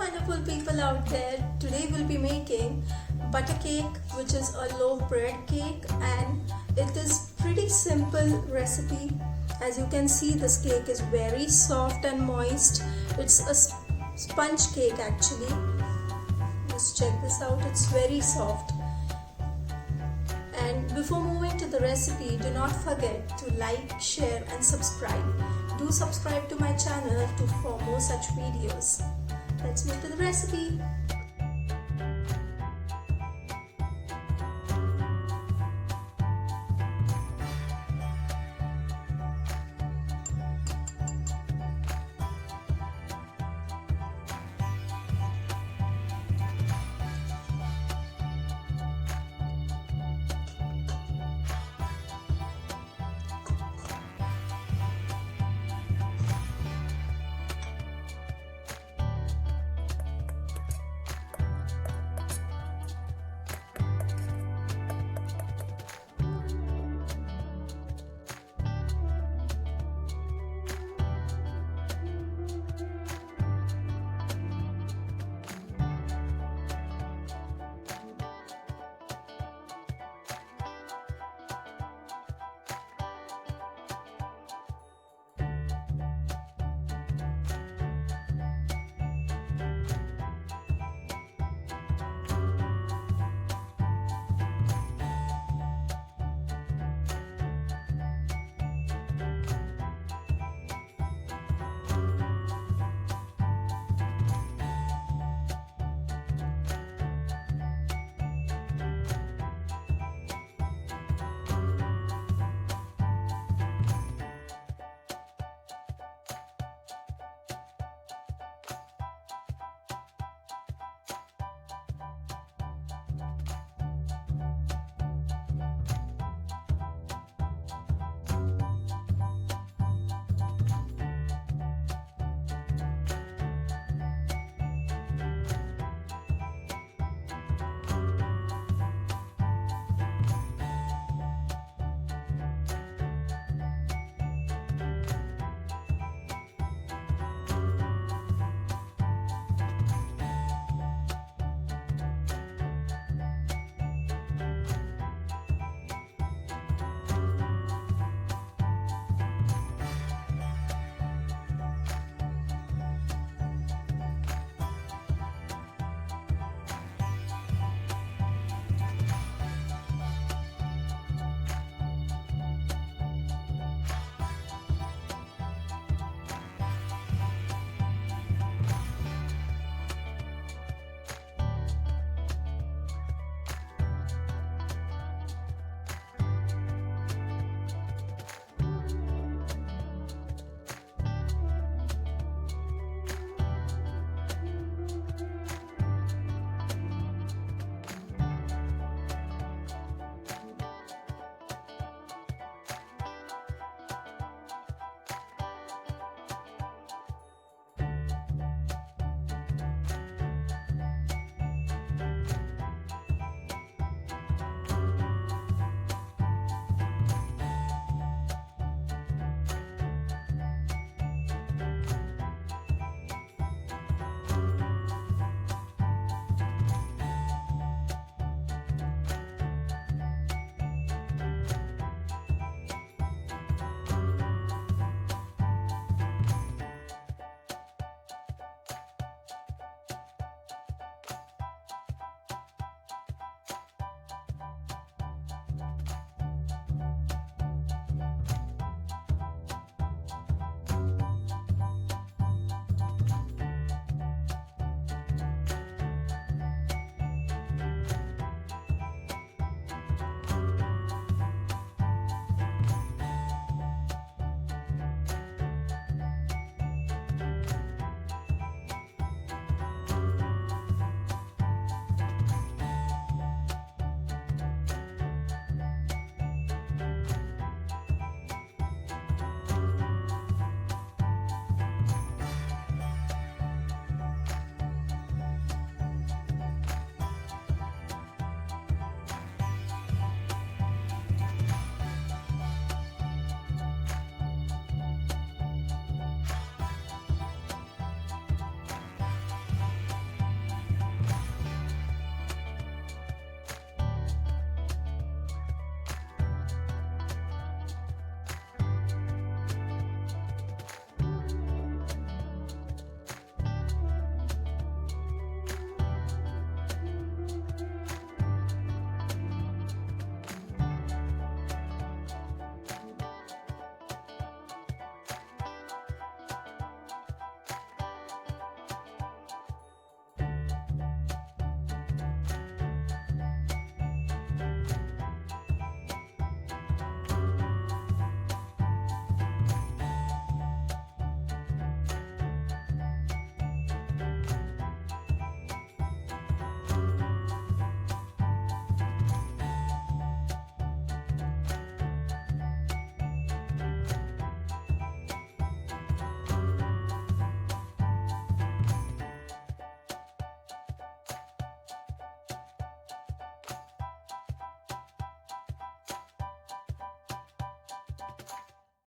wonderful people out there. Today we'll be making butter cake, which is a loaf bread cake, and it is pretty simple recipe. As you can see, this cake is very soft and moist. It's a sponge cake actually. Just check this out, it's very soft. And before moving to the recipe, do not forget to like, share and subscribe. Do subscribe to my channel for more such videos. Let's move to the recipe.